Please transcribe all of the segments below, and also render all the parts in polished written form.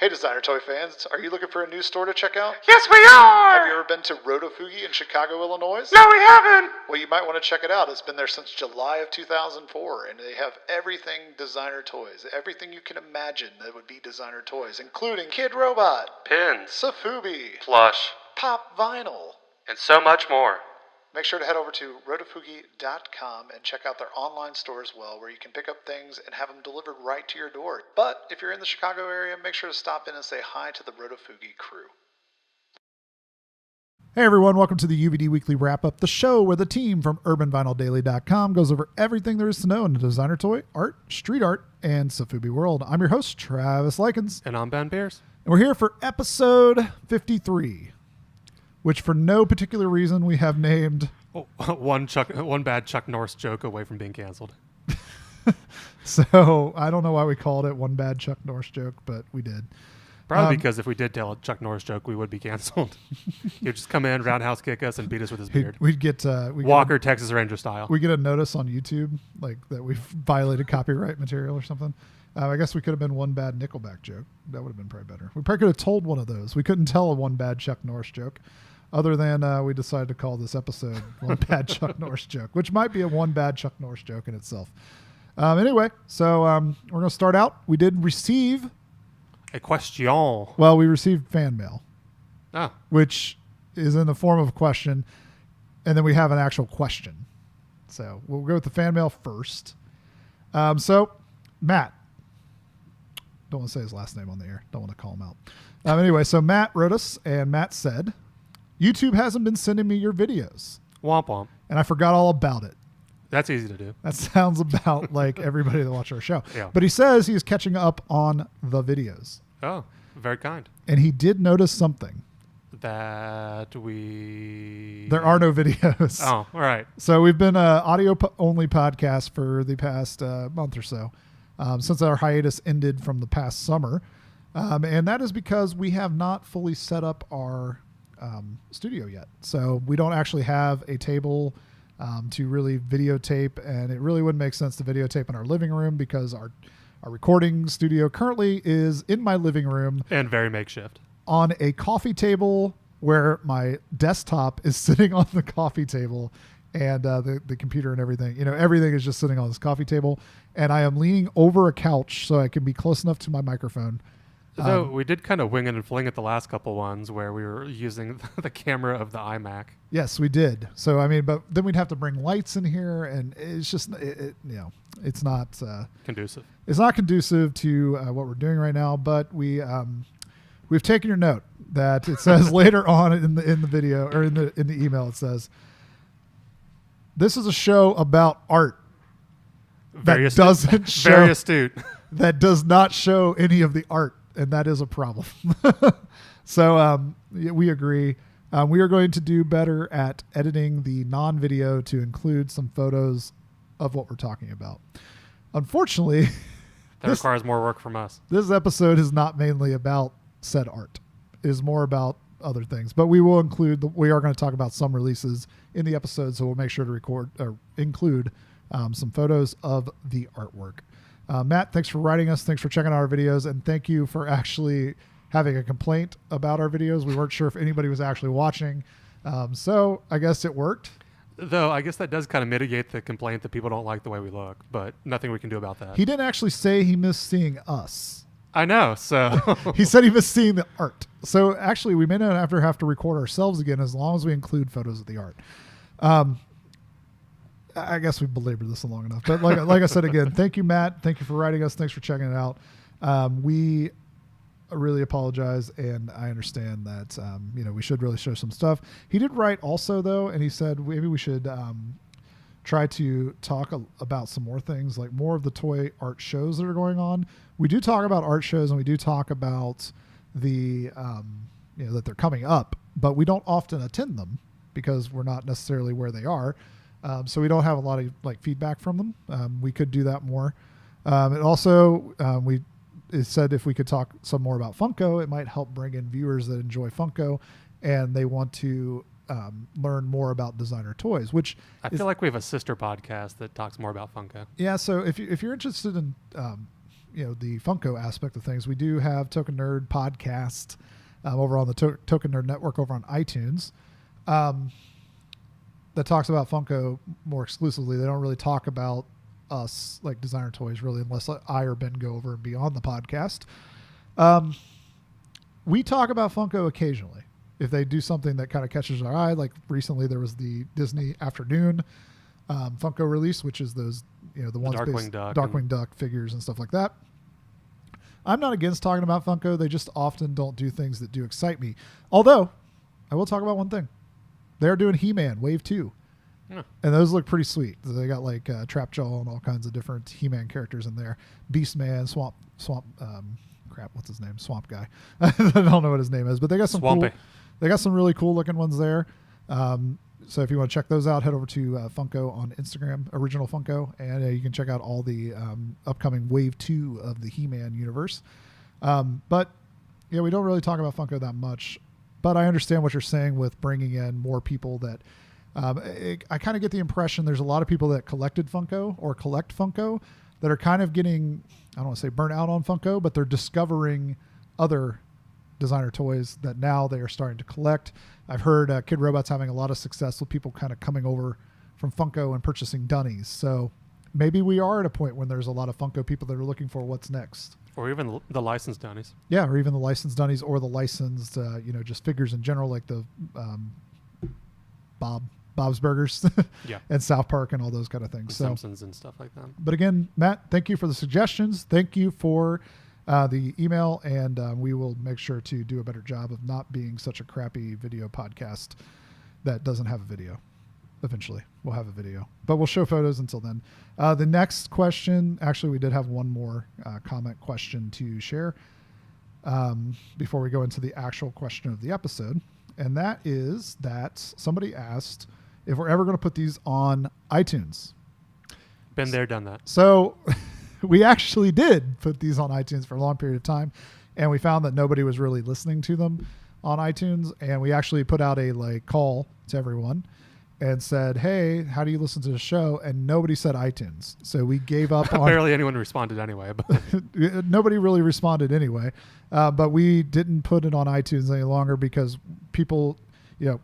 Hey designer toy fans, are you looking for a new store to check out? Yes, we are! Have you ever been to Rotofugi in Chicago, Illinois? No, we haven't! Well, you might want to check it out. It's been there since July of 2004, and they have everything designer toys. Everything you can imagine that would be designer toys, including Kid Robot, Pins, Safubi, plush, Pop Vinyl, and so much more. Make sure to head over to rotofugi.com and check out their online store as well, where you can pick up things and have them delivered right to your door. But if you're in the Chicago area, make sure to stop in and say hi to the Rotofugi crew. Hey everyone, welcome to the UVD Weekly Wrap-Up, the show where the team from UrbanVinylDaily.com goes over everything there is to know in the designer toy, art, street art, and Safubi world. I'm your host, Travis Likens. And I'm Ben Beers. And we're here for episode 53. Which, for no particular reason, we have named... one bad Chuck Norris joke away from being canceled. So, I don't know why we called it one bad Chuck Norris joke, but we did. Probably because if we did tell a Chuck Norris joke, we would be canceled. He'd just come in, roundhouse kick us, and beat us with his beard. We'd get... Walker, Texas Ranger style. We get a notice on YouTube, like, that we've violated copyright material or something. I guess we could have been one bad Nickelback joke. That would have been probably better. We probably could have told one of those. We couldn't tell a one bad Chuck Norris joke. Other than we decided to call this episode one bad Chuck Norris joke, which might be a one bad Chuck Norris joke in itself. Anyway, so we're going to start out. We did receive... a question. Well, we received fan mail. Oh. Which is in the form of a question, and then we have an actual question. So we'll go with the fan mail first. So, Matt. Don't want to say his last name on the air. Don't want to call him out. Anyway, so Matt wrote us, and Matt said... YouTube hasn't been sending me your videos. Womp womp. And I forgot all about it. That's easy to do. That sounds about like everybody that watch our show. Yeah. But he says he's catching up on the videos. Oh, very kind. And he did notice something. That There are no videos. Oh, all right. So we've been an audio-only podcast for the past month or so, since our hiatus ended from the past summer. And that is because we have not fully set up our... studio yet. So we don't actually have a table to really videotape, and it really wouldn't make sense to videotape in our living room because our recording studio currently is in my living room. And very makeshift. On a coffee table where my desktop is sitting on the coffee table and the computer and everything. You know, everything is just sitting on this coffee table, and I am leaning over a couch so I can be close enough to my microphone. So we did kind of wing it and fling it the last couple ones where we were using the camera of the iMac. Yes, we did. So, I mean, but then we'd have to bring lights in here, and it's just, it's not... conducive. It's not conducive to what we're doing right now, but we've taken your note that it says later on in the video, or in the email, it says, this is a show about art Very that doesn't show... Very astute. That does not show any of the art. And that is a problem. So we agree. We are going to do better at editing the non-video to include some photos of what we're talking about. Unfortunately, that requires more work from us. This episode is not mainly about said art. It is more about other things. But we will we are going to talk about some releases in the episode, so we'll make sure to include some photos of the artwork. Matt, thanks for writing us. Thanks for checking out our videos. And thank you for actually having a complaint about our videos. We weren't sure if anybody was actually watching. So I guess it worked. Though I guess that does kind of mitigate the complaint that people don't like the way we look, but nothing we can do about that. He didn't actually say he missed seeing us. I know. So he said he missed seeing the art. So actually we may not have to record ourselves again as long as we include photos of the art. I guess we've belabored this long enough. But like I said again, thank you, Matt. Thank you for writing us. Thanks for checking it out. We really apologize, and I understand that we should really show some stuff. He did write also, though, and he said maybe we should try to talk about some more things, like more of the toy art shows that are going on. We do talk about art shows, and we do talk about the that they're coming up, but we don't often attend them because we're not necessarily where they are. So we don't have a lot of feedback from them. We could do that more. And also, it said if we could talk some more about Funko, it might help bring in viewers that enjoy Funko and they want to learn more about designer toys, which I feel like we have a sister podcast that talks more about Funko. Yeah. So if you're interested in the Funko aspect of things, we do have Token Nerd podcast over on the Token Nerd Network over on iTunes that talks about Funko more exclusively. They don't really talk about us like designer toys really, unless I or Ben go over and be on the podcast. We talk about Funko occasionally if they do something that kind of catches our eye. Like recently there was the Disney Afternoon Funko release, which is those, the ones Darkwing Duck figures and stuff like that. I'm not against talking about Funko. They just often don't do things that do excite me. Although I will talk about one thing. They're doing He-Man Wave 2. And those look pretty sweet. They got like Trapjaw and all kinds of different He-Man characters in there. Beastman, Swamp, what's his name? Swamp Guy. I don't know what his name is, but they got some Swampy. They got some really cool looking ones there. So if you want to check those out, head over to Funko on Instagram, Original Funko, and you can check out all the upcoming Wave 2 of the He-Man universe. But yeah, we don't really talk about Funko that much. But I understand what you're saying with bringing in more people that I kind of get the impression there's a lot of people that collected Funko or collect Funko that are kind of getting, I don't want to say burnt out on Funko, but they're discovering other designer toys that now they are starting to collect. I've heard Kid Robot's having a lot of success with people kind of coming over from Funko and purchasing Dunnies. So maybe we are at a point when there's a lot of Funko people that are looking for what's next. Or even the licensed Dunnies. Yeah, or even the licensed Dunnies or the licensed, just figures in general, like the Bob's Burgers yeah. and South Park and all those kind of things. The Simpsons and stuff like that. But again, Matt, thank you for the suggestions. Thank you for the email, and we will make sure to do a better job of not being such a crappy video podcast that doesn't have a video. Eventually, we'll have a video, but we'll show photos until then. The next question, actually, we did have one more comment question to share before we go into the actual question of the episode. And that is that somebody asked if we're ever going to put these on iTunes. Been there, done that. So we actually did put these on iTunes for a long period of time, and we found that nobody was really listening to them on iTunes. And we actually put out a call to everyone and said, hey, how do you listen to the show? And nobody said iTunes. So we gave up on... Barely anyone responded anyway. But nobody really responded anyway. But we didn't put it on iTunes any longer because people,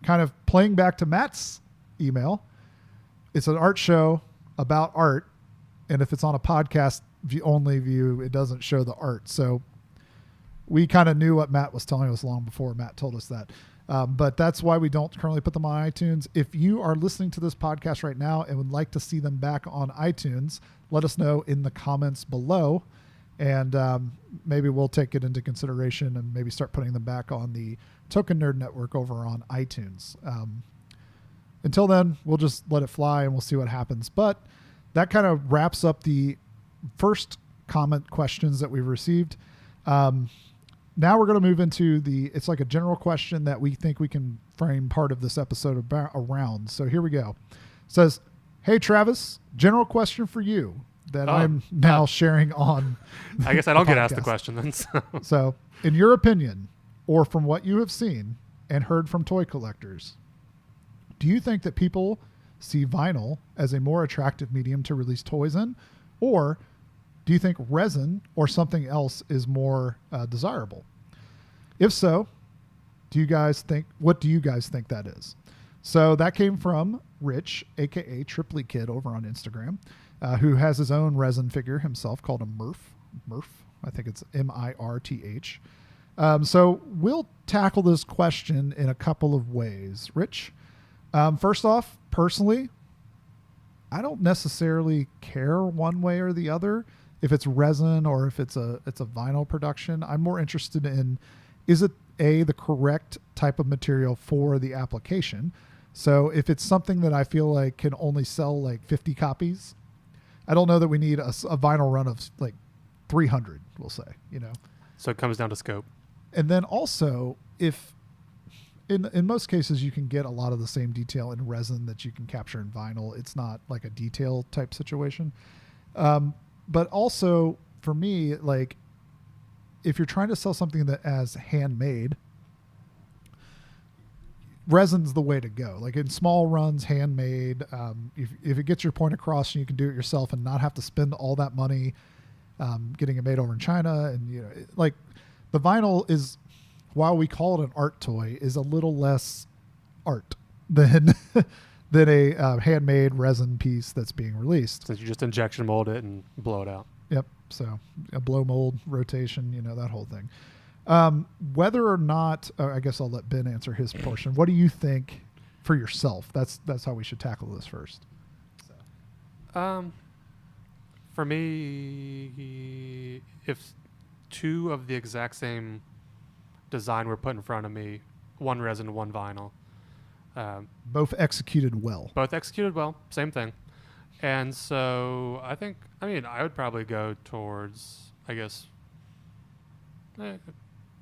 kind of playing back to Matt's email, it's an art show about art. And if it's on a podcast only view, it doesn't show the art. So we kind of knew what Matt was telling us long before Matt told us that. But that's why we don't currently put them on iTunes. If you are listening to this podcast right now and would like to see them back on iTunes, let us know in the comments below. And maybe we'll take it into consideration and maybe start putting them back on the Token Nerd Network over on iTunes. Until then, we'll just let it fly and we'll see what happens. But that kind of wraps up the first comment questions that we've received. Now we're going to move into it's like a general question that we think we can frame part of this episode around. So here we go. It says, hey, Travis, general question for you that I'm now sharing on. I guess I don't get asked the question then. So in your opinion, or from what you have seen and heard from toy collectors, do you think that people see vinyl as a more attractive medium to release toys in? Or do you think resin or something else is more desirable? If so, what do you guys think that is? So that came from Rich, aka Triply Kid, over on Instagram, who has his own resin figure himself called a Murph. I think it's Mirth. So we'll tackle this question in a couple of ways. Rich, first off, personally, I don't necessarily care one way or the other if it's resin or if it's a vinyl production. I'm more interested in, is it the correct type of material for the application? So if it's something that I feel like can only sell like 50 copies, I don't know that we need a vinyl run of like 300, we'll say, So it comes down to scope. And then also, if in most cases you can get a lot of the same detail in resin that you can capture in vinyl, it's not like a detail type situation. But also for me, like if you're trying to sell something that as handmade, resin's the way to go. Like in small runs, handmade, if it gets your point across and you can do it yourself and not have to spend all that money getting it made over in China. And, like the vinyl is, while we call it an art toy, is a little less art than than a handmade resin piece that's being released. Since you just injection mold it and blow it out. Yep. So a blow mold rotation, that whole thing. Whether or not, I guess I'll let Ben answer his portion. What do you think for yourself? That's how we should tackle this first. For me, if two of the exact same design were put in front of me, one resin, one vinyl. Both executed well. Both executed well, same thing. And so I would probably go towards, I guess,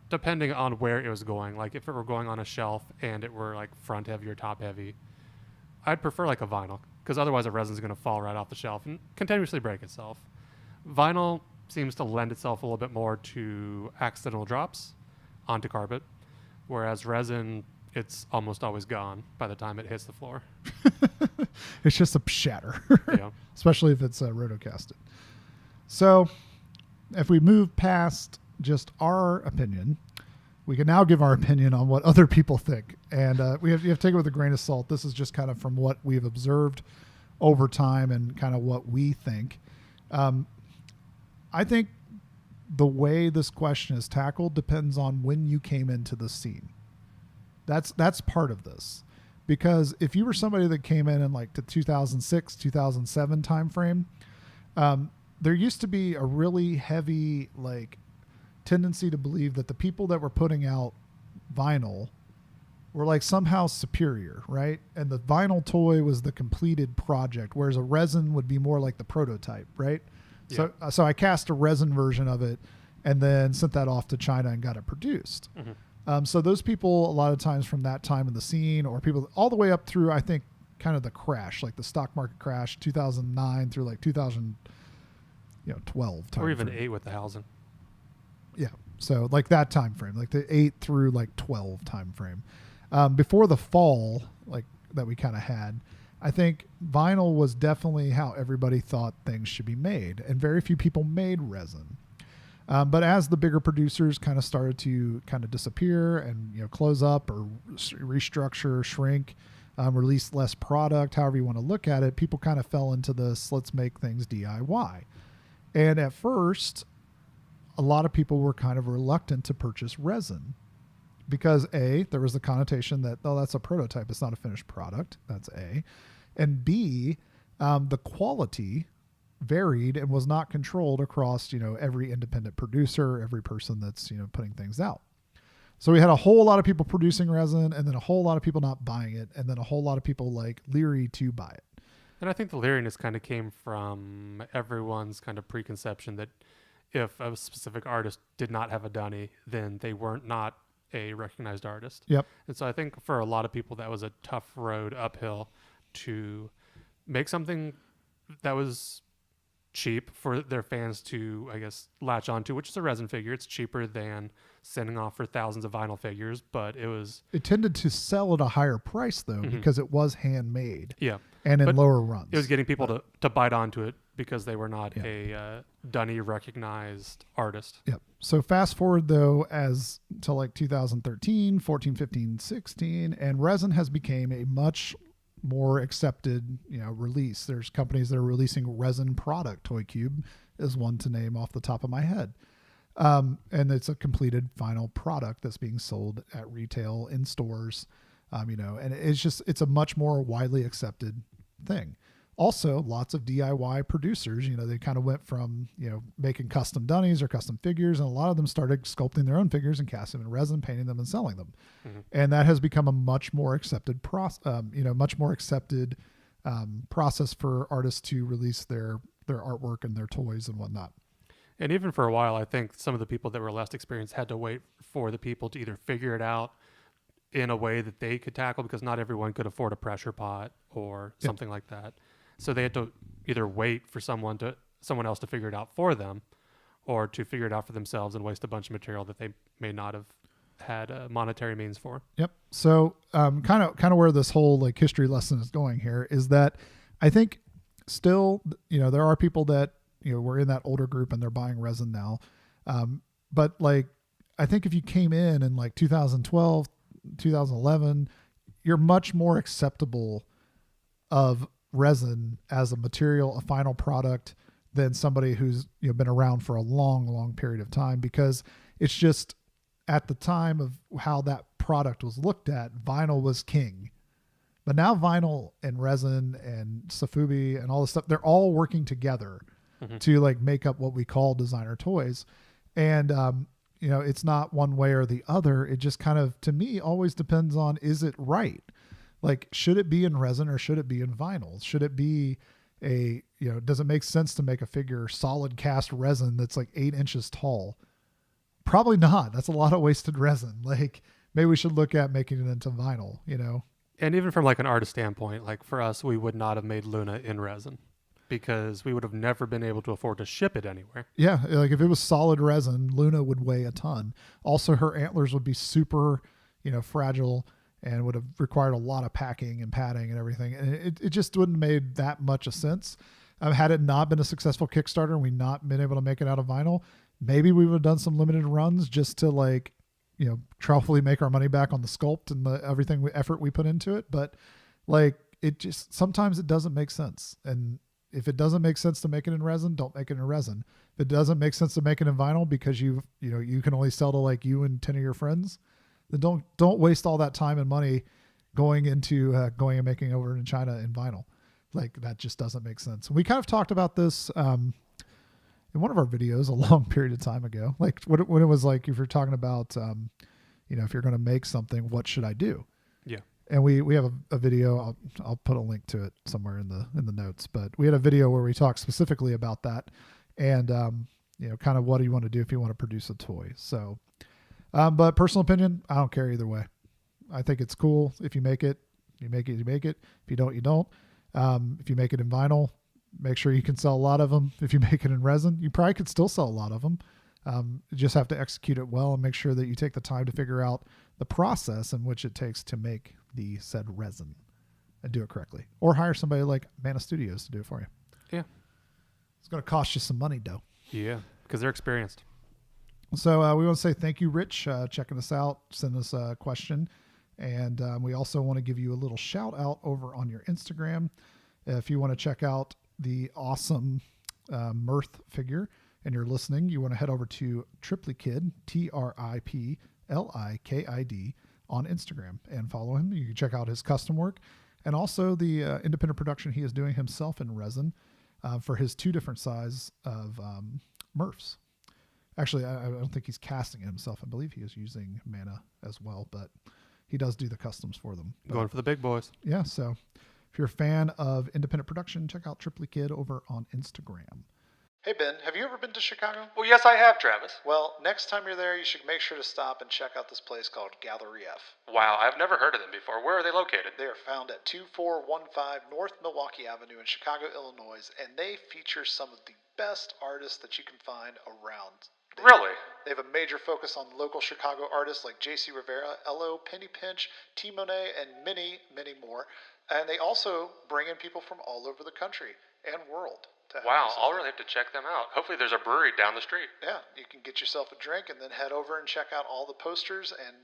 depending on where it was going. Like if it were going on a shelf and it were like front heavy or top heavy, I'd prefer like a vinyl, because otherwise a resin's going to fall right off the shelf and continuously break itself. Vinyl seems to lend itself a little bit more to accidental drops onto carpet, whereas resin, it's almost always gone by the time it hits the floor. It's just a shatter, Yeah. Especially if it's rotocasted. So if we move past just our opinion, we can now give our opinion on what other people think. And you have to take it with a grain of salt. This is just kind of from what we've observed over time and kind of what we think. I think the way this question is tackled depends on when you came into the scene. That's part of this. Because if you were somebody that came in like the 2006, 2007 timeframe, there used to be a really heavy like tendency to believe that the people that were putting out vinyl were like somehow superior, right? And the vinyl toy was the completed project, whereas a resin would be more like the prototype, right? Yeah. So I cast a resin version of it and then sent that off to China and got it produced. Mm-hmm. So those people, a lot of times from that time in the scene, or people all the way up through, I think, kind of the crash, like the stock market crash, 2009 through like 2012. Or even 8 with the housing. Yeah. So like that time frame, like the 8 through like 12 time frame. Before the fall, like that we kind of had, I think vinyl was definitely how everybody thought things should be made, and very few people made resin. But as the bigger producers kind of started to kind of disappear and close up or restructure, shrink, release less product, however you want to look at it, people kind of fell into this, let's make things DIY. And at first, a lot of people were kind of reluctant to purchase resin because A, there was the connotation that, oh, that's a prototype, it's not a finished product. That's A. And B, the quality varied and was not controlled across, every independent producer, every person that's, putting things out. So we had a whole lot of people producing resin and then a whole lot of people not buying it. And then a whole lot of people like leery to buy it. And I think the leeriness kind of came from everyone's kind of preconception that if a specific artist did not have a dunny, then they weren't not a recognized artist. Yep. And so I think for a lot of people, that was a tough road uphill to make something that was cheap for their fans to, I guess, latch onto, which is a resin figure. It's cheaper than sending off for thousands of vinyl figures, but it tended to sell at a higher price though, because it was handmade. Yeah. And in But lower runs. It was getting people to bite onto it because they were not a dunny recognized artist. Yep. So fast forward though as to like 2013, 14, 15, 16, and resin has become a much more accepted, release. There's companies that are releasing resin product. Toy Cube is one to name off the top of my head. And it's a completed final product that's being sold at retail in stores. And it's a much more widely accepted thing. Also, lots of DIY producers, they kind of went from, making custom dunnies or custom figures, and a lot of them started sculpting their own figures and casting them in resin, painting them and selling them. Mm-hmm. And that has become a much more accepted process for artists to release their artwork and their toys and whatnot. And even for a while, I think some of the people that were less experienced had to wait for the people to either figure it out in a way that they could tackle, because not everyone could afford a pressure pot or something like that. So they had to either wait for someone else to figure it out for them, or to figure it out for themselves and waste a bunch of material that they may not have had monetary means for. Yep. So kind of where this whole history lesson is going here is that I think still, there are people that we're in that older group and they're buying resin now. But like, I think if you came in like 2012, 2011, you're much more acceptable of resin as a material, a final product, than somebody who's been around for a long period of time, because it's just at the time of how that product was looked at, vinyl was king. But now vinyl and resin and Sofubi and all this stuff, they're all working together to like make up what we call designer toys. And, it's not one way or the other. It just kind of, to me, always depends on, is it right? Like, should it be in resin or should it be in vinyl? Should it be does it make sense to make a figure solid cast resin that's like 8 inches tall? Probably not. That's a lot of wasted resin. Like, maybe we should look at making it into vinyl, And even from like an artist standpoint, like for us, we would not have made Luna in resin because we would have never been able to afford to ship it anywhere. Yeah. Like if it was solid resin, Luna would weigh a ton. Also, her antlers would be super, fragile and would have required a lot of packing and padding and everything. And it just wouldn't have made that much of sense. Had it not been a successful Kickstarter and we not been able to make it out of vinyl, maybe we would have done some limited runs just to like, hopefully make our money back on the sculpt and the effort we put into it. But like, it just, sometimes it doesn't make sense. And if it doesn't make sense to make it in resin, don't make it in resin. If it doesn't make sense to make it in vinyl because you can only sell to like you and 10 of your friends, then don't waste all that time and money going into going and making over in China in vinyl. Like, that just doesn't make sense. And we kind of talked about this in one of our videos a long period of time ago. Like when it was like, if you're talking about, if you're going to make something, what should I do? Yeah. And we have a video. I'll put a link to it somewhere in the notes. But we had a video where we talked specifically about that, and kind of what do you want to do if you want to produce a toy. So, but personal opinion, I don't care either way. I think it's cool if you make it, you make it. If you don't, you don't. If you make it in vinyl, make sure you can sell a lot of them. If you make it in resin, you probably could still sell a lot of them. You just have to execute it well and make sure that you take the time to figure out the process in which it takes to make the said resin and do it correctly, or hire somebody like Mana Studios to do it for you. Yeah. It's going to cost you some money though. Yeah. Because they're experienced. So we want to say thank you, Rich, checking us out, send us a question. And we also want to give you a little shout out over on your Instagram. If you want to check out the awesome Mirth figure and you're listening, you want to head over to Triplikid, TRIPLIKID on Instagram and follow him. You can check out his custom work and also the independent production he is doing himself in resin for his 2 different sizes of Murphs. Actually, I don't think he's casting it himself. I believe he is using Mana as well, but he does do the customs for them. Going for the big boys. Yeah, so if you're a fan of independent production, check out Triplikid over on Instagram. Hey Ben, have you ever been to Chicago? Well, yes, I have, Travis. Well, next time you're there, you should make sure to stop and check out this place called Gallery F. Wow, I've never heard of them before. Where are they located? They are found at 2415 North Milwaukee Avenue in Chicago, Illinois, and they feature some of the best artists that you can find around. Really? They have a major focus on local Chicago artists like J.C. Rivera, L.O., Penny Pinch, T. Monet, and many, many more. And they also bring in people from all over the country and world. Wow, I'll really have to check them out. Hopefully there's a brewery down the street. Yeah, you can get yourself a drink and then head over and check out all the posters and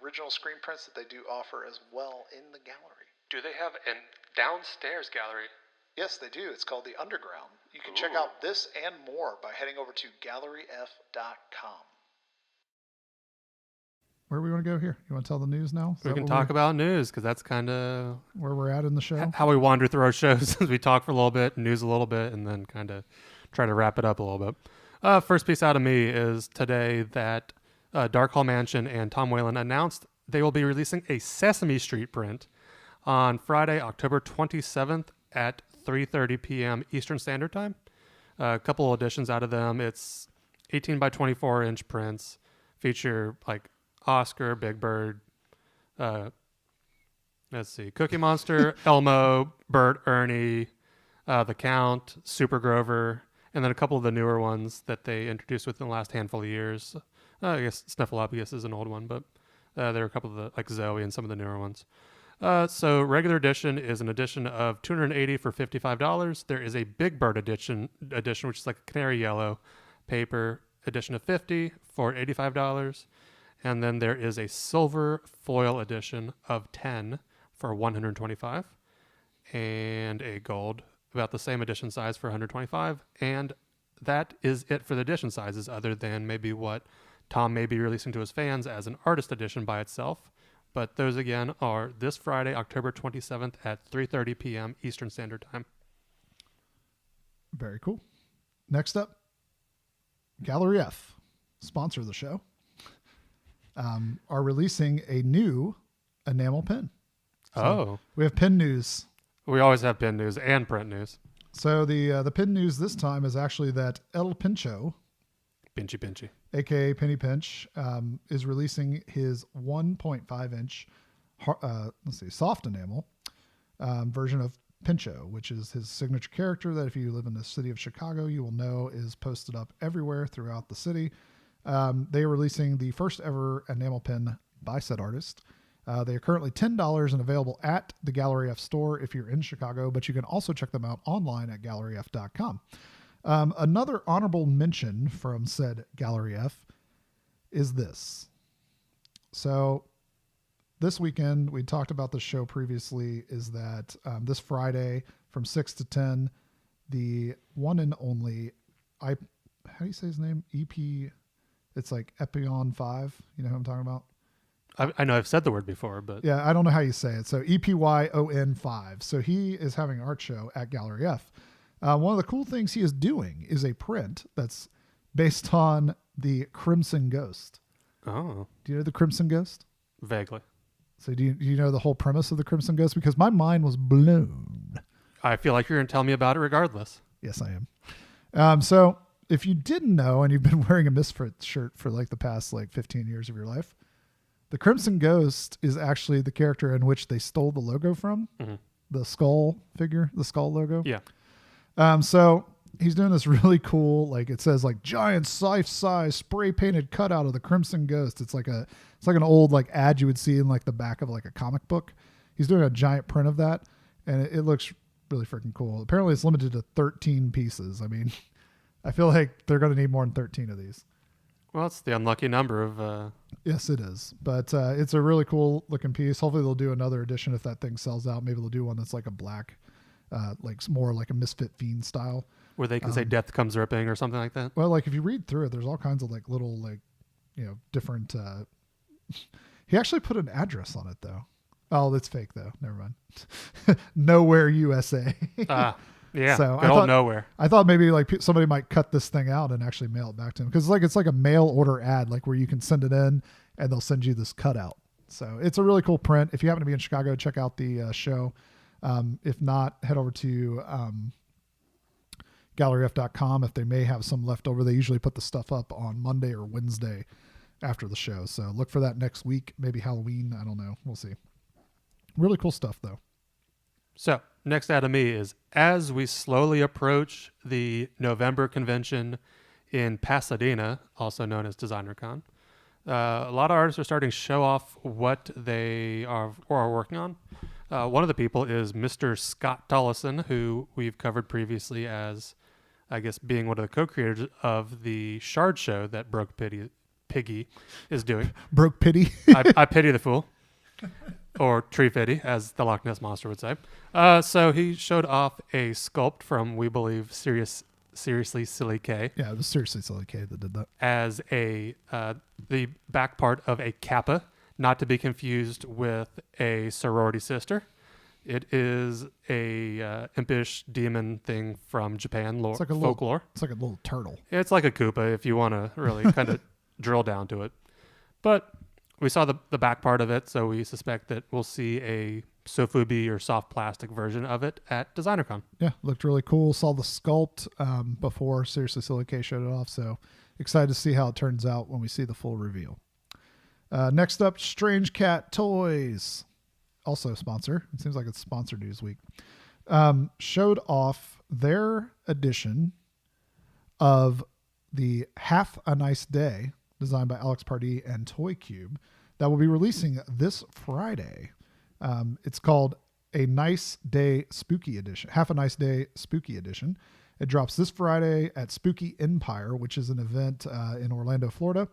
original screen prints that they do offer as well in the gallery. Do they have a downstairs gallery? Yes, they do. It's called The Underground. You can check out this and more by heading over to galleryf.com. Where do we want to go here? You want to tell the news now? We can talk about news because that's kind of where we're at in the show. How we wander through our shows. We talk for a little bit, news a little bit, and then kind of try to wrap it up a little bit. First piece out of me is today that Dark Hall Mansion and Tom Whalen announced they will be releasing a Sesame Street print on Friday, October 27th at 3:30 p.m. Eastern Standard Time. A couple of editions out of them. It's 18 by 24 inch prints, feature like Oscar, Big Bird, let's see, Cookie Monster, Elmo, Bert, Ernie, the Count, Super Grover, and then a couple of the newer ones that they introduced within the last handful of years. I guess Snuffleupagus is an old one, but there are a couple of the, like Zoe and some of the newer ones. So regular edition is an edition of $280 for $55. There is a Big Bird edition, which is like a canary yellow paper edition of $50 for $85. And then there is a silver foil edition of 10 for $125, and a gold, about the same edition size, for $125. And that is it for the edition sizes, other than maybe what Tom may be releasing to his fans as an artist edition by itself. But those, again, are this Friday, October 27th at 3:30 p.m. Eastern Standard Time. Very cool. Next up, Gallery F, sponsor of the show, are releasing a new enamel pen. So we have pin news. We always have pin news and print news. So the pin news this time is actually that El Pincho, Pinchy, aka Penny Pinch, is releasing his 1.5 inch soft enamel version of Pincho, which is his signature character that if you live in the city of Chicago, you will know is posted up everywhere throughout the city. They are releasing the first ever enamel pen by said artist. They are currently $10 and available at the Gallery F store if you're in Chicago, but you can also check them out online at galleryf.com. Another honorable mention from said Gallery F is this. So this weekend, we talked about the show previously, is that this Friday from 6 to 10, the one and only, how do you say his name? EP, it's like Epion 5. You know who I'm talking about? I know I've said the word before, but... Yeah, I don't know how you say it. So EPYON 5. So he is having an art show at Gallery F. One of the cool things he is doing is a print that's based on the Crimson Ghost. Oh. Do you know the Crimson Ghost? Vaguely. So do you know the whole premise of the Crimson Ghost? Because my mind was blown. I feel like you're going to tell me about it regardless. Yes, I am. So if you didn't know, and you've been wearing a Misfit shirt for like the past 15 years of your life, the Crimson Ghost is actually the character in which they stole the logo from. Mm-hmm. The skull figure, the skull logo. Yeah. So he's doing this really cool, it says giant size spray painted cutout of the Crimson Ghost. It's like an old ad you would see in the back of a comic book. He's doing a giant print of that, and it looks really freaking cool. Apparently it's limited to 13 pieces. I mean, I feel like they're going to need more than 13 of these. Well, it's the unlucky number of... Yes, it is. But it's a really cool looking piece. Hopefully they'll do another edition if that thing sells out. Maybe they'll do one that's a black, more like a Misfit Fiend style. Where they can say death comes ripping or something like that. Well, if you read through it, there's all kinds of little, different... He actually put an address on it, though. Oh, it's fake, though. Never mind. Nowhere, USA. Yeah, so good old nowhere. I thought maybe somebody might cut this thing out and actually mail it back to him, because it's like a mail order ad, where you can send it in and they'll send you this cutout. So it's a really cool print. If you happen to be in Chicago, check out the show. If not, head over to galleryf.com. If they may have some left over, they usually put the stuff up on Monday or Wednesday after the show. So look for that next week, maybe Halloween. I don't know. We'll see. Really cool stuff, though. So next out of me is, as we slowly approach the November convention in Pasadena, also known as DesignerCon, a lot of artists are starting to show off what they are working on. One of the people is Mr. Scott Tollison, who we've covered previously as, I guess, being one of the co-creators of the Shard show that Broke Piggy is doing. Broke Pity? I pity the fool. Or Tree Fitty, as the Loch Ness Monster would say. So he showed off a sculpt from, we believe, Seriously Silly K. Yeah, it was Seriously Silly K that did that. As the back part of a kappa, not to be confused with a sorority sister. It is a impish demon thing from Japan folklore. It's like a little turtle. It's like a Koopa if you want to really kind of drill down to it. But we saw the back part of it, so we suspect that we'll see a Sofubi or soft plastic version of it at DesignerCon. Yeah, looked really cool. Saw the sculpt before Seriously Silly K showed it off, so excited to see how it turns out when we see the full reveal. Next up, Strange Cat Toys, also a sponsor. It seems like it's sponsor news week. Showed off their edition of the Half a Nice Day, designed by Alex Pardee and Toy Cube, that will be releasing this Friday. It's called A Nice Day Spooky Edition, Half a Nice Day Spooky Edition. It drops this Friday at Spooky Empire, which is an event in Orlando, Florida.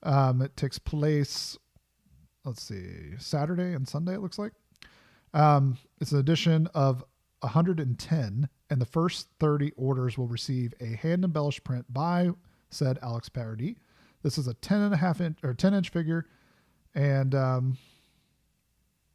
It takes place, Saturday and Sunday, it looks like. It's an edition of 110, and the first 30 orders will receive a hand-embellished print by said Alex Pardee. This is a 10-inch figure, and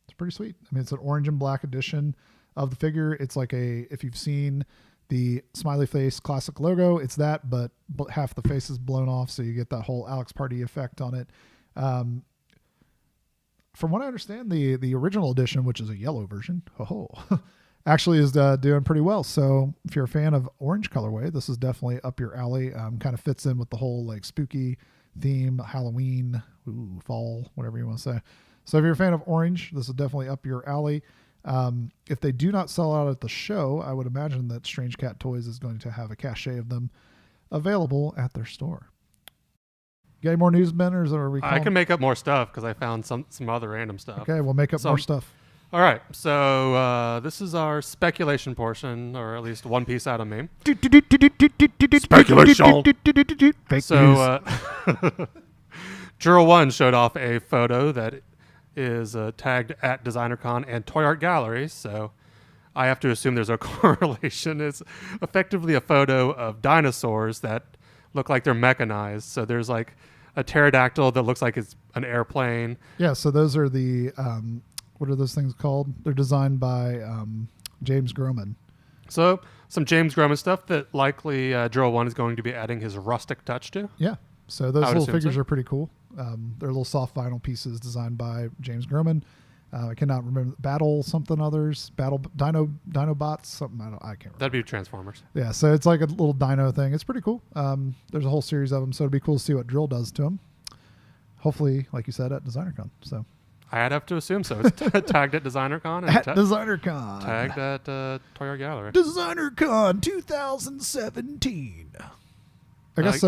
it's pretty sweet. I mean, it's an orange and black edition of the figure. It's like if you've seen the smiley face classic logo, it's that, but half the face is blown off, so you get that whole Alex Pardee effect on it. From what I understand, the original edition, which is a yellow version, actually is doing pretty well. So if you're a fan of orange colorway, this is definitely up your alley. Kind of fits in with the whole like spooky theme, Halloween, fall, whatever you want to say. So if you're a fan of orange, this is definitely up your alley. If they do not sell out at the show, I would imagine that Strange Cat Toys is going to have a cachet of them available at their store. Got any more news, Ben, or are we? I can make up more stuff because I found some other random stuff. Okay, we'll make up more stuff. All right, so this is our speculation portion, or at least one piece out of me. Speculation. Fake so, Juror1 showed off a photo that is tagged at DesignerCon and Toy Art Gallery, so I have to assume there's a correlation. It's effectively a photo of dinosaurs that look like they're mechanized. So there's like a pterodactyl that looks like it's an airplane. Yeah, so those are the, what are those things called? They're designed by James Groman. So some James Groman stuff that likely Juror1 is going to be adding his rustic touch to. Yeah, so those little figures are pretty cool. They're little soft vinyl pieces designed by James Groman. I cannot remember. Battle something others. Battle Dinobots something. I can't remember. That'd be Transformers. Yeah, so it's like a little dino thing. It's pretty cool. There's a whole series of them, so it'd be cool to see what Drill does to them. Hopefully, like you said, at DesignerCon. So I'd have to assume so. It's tagged at DesignerCon. And DesignerCon. Tagged at Toy Art Gallery. DesignerCon 2017. I guess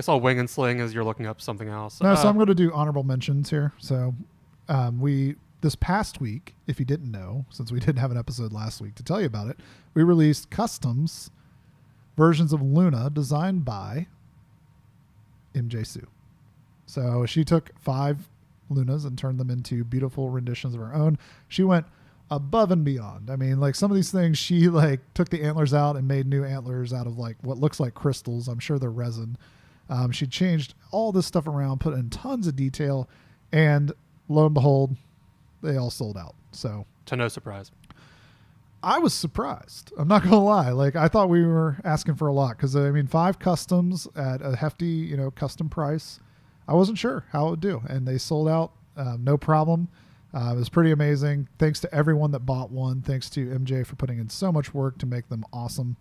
I'll wing and sling as you're looking up something else. No, so I'm going to do honorable mentions here. So this past week, if you didn't know, since we didn't have an episode last week to tell you about it, we released customs versions of Luna designed by MJ Sue. So she took 5 Lunas and turned them into beautiful renditions of her own. She went above and beyond. I mean, like some of these things, she like took the antlers out and made new antlers out of like what looks like crystals. I'm sure they're resin. She changed all this stuff around, put in tons of detail, and lo and behold, they all sold out. So to no surprise, I was surprised. I'm not gonna lie. Like I thought we were asking for a lot because I mean 5 customs at a hefty, custom price. I wasn't sure how it would do, and they sold out, no problem. It was pretty amazing. Thanks to everyone that bought one. Thanks to MJ for putting in so much work to make them awesome.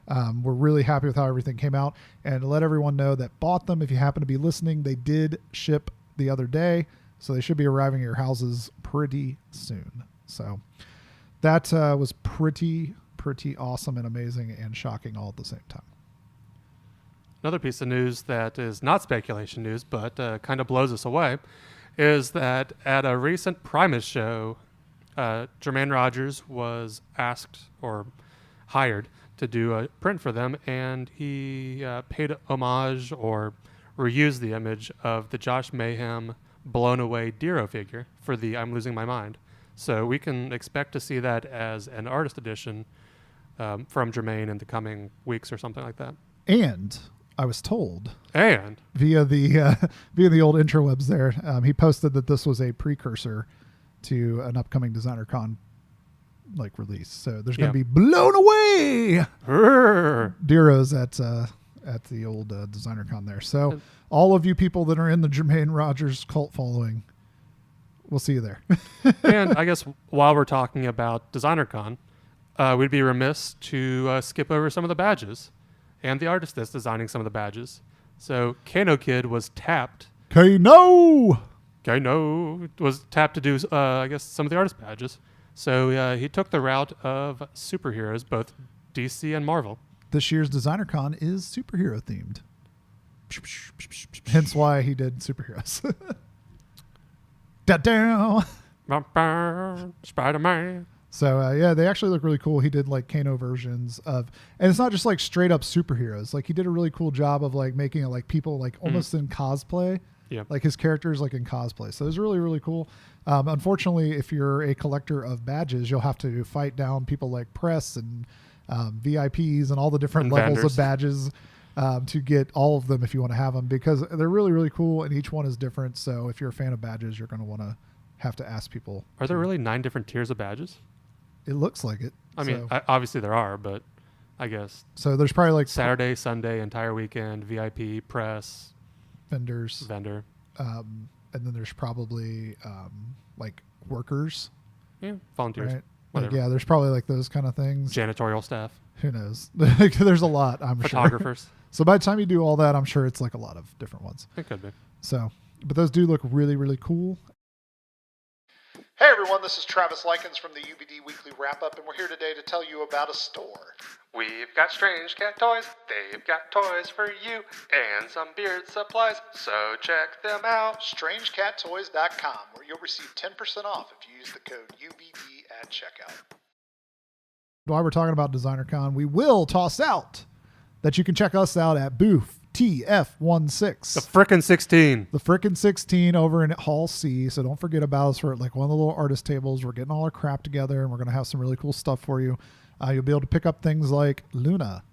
We're really happy with how everything came out, and to let everyone know that bought them, if you happen to be listening, they did ship the other day. So they should be arriving at your houses pretty soon. So that was pretty awesome and amazing and shocking all at the same time. Another piece of news that is not speculation news, but kind of blows us away, is that at a recent Primus show, Jermaine Rogers was asked or hired to do a print for them, and he paid homage or reused the image of the Josh Mayhem blown away Dero figure for the I'm Losing My Mind. So we can expect to see that as an artist edition from Jermaine in the coming weeks or something like that. And I was told, and via the old interwebs there, he posted that this was a precursor to an upcoming DesignerCon like release. So there's going to be blown away Deros at the old DesignerCon there. So all of you people that are in the Jermaine Rogers cult following, we'll see you there. And I guess while we're talking about DesignerCon, we'd be remiss to skip over some of the badges and the artist that's designing some of the badges. So Kano Kid was tapped. Kano was tapped to do, I guess, some of the artist badges. So he took the route of superheroes, both DC and Marvel. This year's DesignerCon is superhero themed. Hence why he did superheroes. Da-down. Spider-Man. So yeah, they actually look really cool. He did like Kano versions of, and it's not just like straight up superheroes. Like he did a really cool job of like making it like people like almost in cosplay. Yeah. Like his characters like in cosplay. So it's really, really cool. Unfortunately, if you're a collector of badges, you'll have to fight down people like press and VIPs and all the different And levels vendors. of badges to get all of them if you want to have them, because they're really, really cool and each one is different. So if you're a fan of badges, you're going to have to ask people. Are there really 9 different tiers of badges? It looks like it. I mean, obviously there are, but I guess So there's probably like Saturday, Sunday, entire weekend, VIP, press, vendors, vendor. and then there's probably like workers, Yeah, volunteers. right? Like, Whatever. yeah, there's probably like those kind of things. Janitorial staff. Who knows? There's a lot, I'm sure. Photographers. So by the time you do all that, I'm sure it's like a lot of different ones. It could be. So, but those do look really, really cool. Hey everyone, this is Travis Likens from the UVD Weekly Wrap-Up, and we're here today to tell you about a store. We've got strange cat toys, they've got toys for you, and some beard supplies, so check them out. StrangeCatToys.com, where you'll receive 10% off if you use the code UVD at checkout. While we're talking about DesignerCon, we will toss out that you can check us out at booth TF16. The frickin' 16. The frickin' 16 over in Hall C. So don't forget about us. We're at like one of the little artist tables. We're getting all our crap together and we're going to have some really cool stuff for you. You'll be able to pick up things like Luna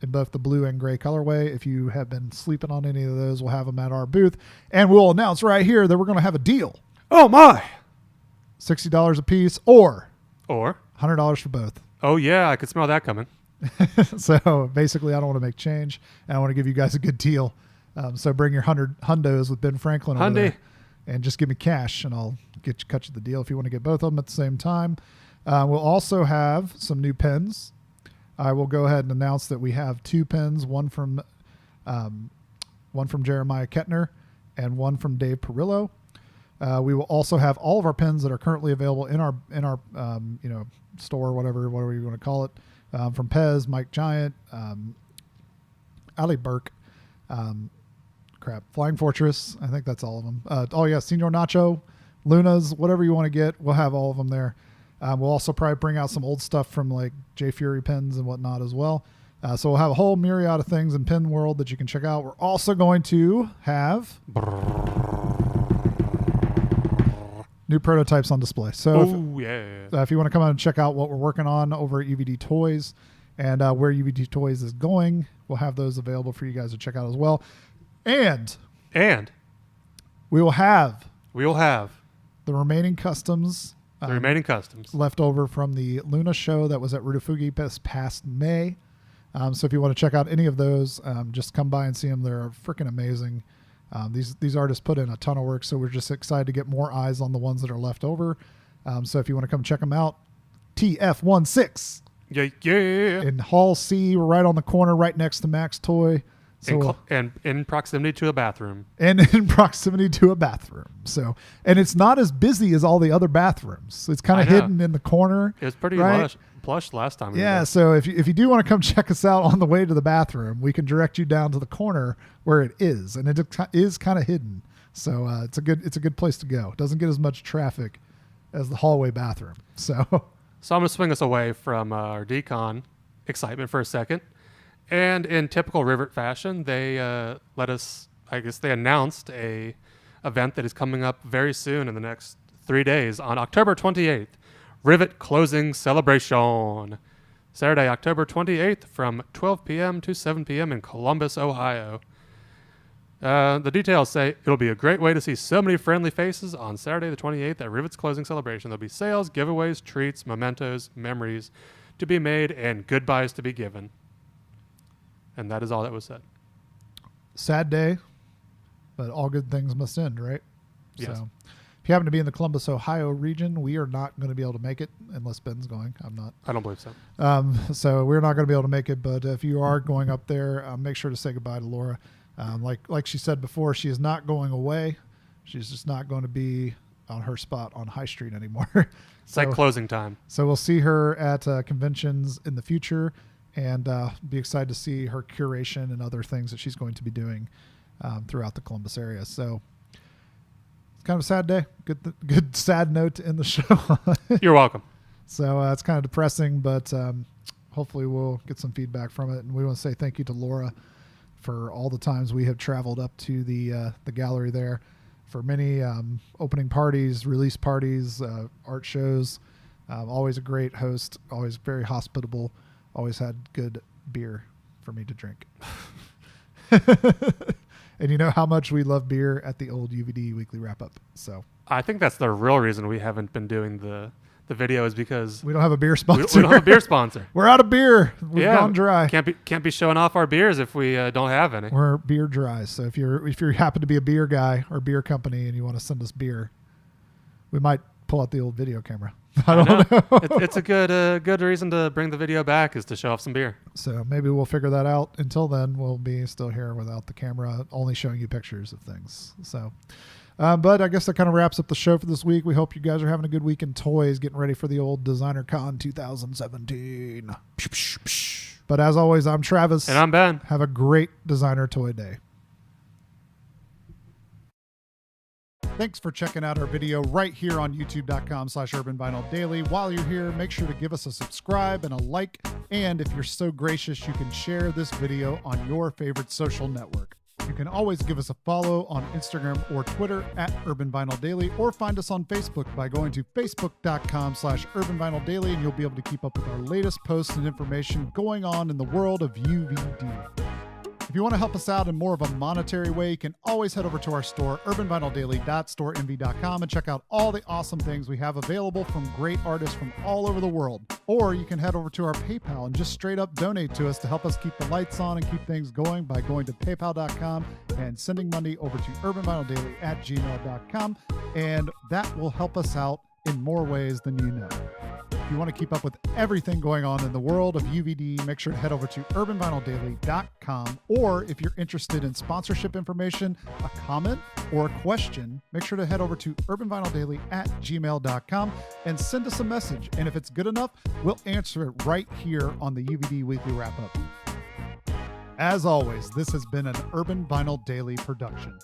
in both the blue and gray colorway. If you have been sleeping on any of those, we'll have them at our booth. And we'll announce right here that we're going to have a deal. Oh my! $60 a piece or Or, $100 for both. oh yeah, I could smell that coming. So basically, I don't want to make change, and I want to give you guys a good deal. So bring your 100 hundos with Ben Franklin over Hyundai. there, and just give me cash, and I'll cut you the deal if you want to get both of them at the same time. We'll also have some new pens. I will go ahead and announce that we have 2 pens, one from Jeremiah Kettner and one from Dave Perillo. We will also have all of our pens that are currently available in our store, whatever you want to call it. From Pez, Mike Giant, Ali Burke, Flying Fortress. I think that's all of them. Senor Nacho, Luna's, whatever you want to get, we'll have all of them there. We'll also probably bring out some old stuff from like J Fury pens and whatnot as well. So we'll have a whole myriad of things in pen world that you can check out. We're also going to have new prototypes on display. So if you want to come out and check out what we're working on over at UVD Toys and where UVD Toys is going, we'll have those available for you guys to check out as well. And we will have the remaining customs left over from the Luna show that was at Rudafugi this past May. So if you want to check out any of those, just come by and see them. They're freaking amazing. These artists put in a ton of work, so we're just excited to get more eyes on the ones that are left over. So if you want to come check them out, TF16 in Hall C, we're right on the corner, right next to Max Toy. So and in proximity to a bathroom. So, and it's not as busy as all the other bathrooms. It's kind of hidden in the corner. It was pretty plush last time. Yeah. So if you do want to come check us out on the way to the bathroom, we can direct you down to the corner where it is, and it is kind of hidden. So it's a good place to go. It doesn't get as much traffic as the hallway bathroom. So I'm going to swing us away from our decon excitement for a second. And in typical Rivet fashion, they they announced a event that is coming up very soon in the next 3 days on October 28th. Rivet Closing Celebration. Saturday, October 28th from 12 p.m. to 7 p.m. in Columbus, Ohio. The details say it'll be a great way to see so many friendly faces on Saturday the 28th at Rivet's Closing Celebration. There'll be sales, giveaways, treats, mementos, memories to be made, and goodbyes to be given. And that is all that was said. Sad day, but all good things must end, right? Yes. So if you happen to be in the Columbus, Ohio region, we are not going to be able to make it unless Ben's going. I'm not. I don't believe so. So we're not going to be able to make it. But if you are going up there, make sure to say goodbye to Laura. Like she said before, she is not going away. She's just not going to be on her spot on High Street anymore. It's like closing time. So we'll see her at conventions in the future, and be excited to see her curation and other things that she's going to be doing throughout the Columbus area. So it's kind of a sad day. Good sad note to end the show. You're welcome. So it's kind of depressing, but hopefully we'll get some feedback from it. And we want to say thank you to Laura for all the times we have traveled up to the gallery there for many opening parties, release parties, art shows. Always a great host, always very hospitable, always had good beer for me to drink. And you know how much we love beer at the old UVD weekly wrap up. So I think that's the real reason we haven't been doing the video is because we don't have a beer sponsor. We don't have a beer sponsor. We're out of beer. We've gone dry. Can't be showing off our beers if we don't have any. We're beer dry. So if you happen to be a beer guy or beer company and you want to send us beer, we might pull out the old video camera. I don't know. It's a good reason to bring the video back is to show off some beer. So maybe we'll figure that out. Until then, we'll be still here without the camera, only showing you pictures of things. So, but I guess that kind of wraps up the show for this week. We hope you guys are having a good week in toys, getting ready for the old Designer Con 2017. But as always, I'm Travis. And I'm Ben. Have a great designer toy day. Thanks for checking out our video right here on youtube.com/urbanvinyldaily. While you're here, make sure to give us a subscribe and a like. And if you're so gracious, you can share this video on your favorite social network. You can always give us a follow on Instagram or Twitter @urbanvinyldaily, or find us on Facebook by going to facebook.com/urbanvinyldaily, and you'll be able to keep up with our latest posts and information going on in the world of UVD. If you want to help us out in more of a monetary way, you can always head over to our store, urbanvinyldaily.storeenvy.com, and check out all the awesome things we have available from great artists from all over the world. Or you can head over to our PayPal and just straight up donate to us to help us keep the lights on and keep things going by going to paypal.com and sending money over to urbanvinyldaily@gmail.com. And that will help us out in more ways than you know. If you want to keep up with everything going on in the world of UVD, make sure to head over to urbanvinyldaily.com. Or if you're interested in sponsorship information, a comment, or a question, make sure to head over to urbanvinyldaily@gmail.com and send us a message. And if it's good enough, we'll answer it right here on the UVD Weekly Wrap-Up. As always, this has been an Urban Vinyl Daily production.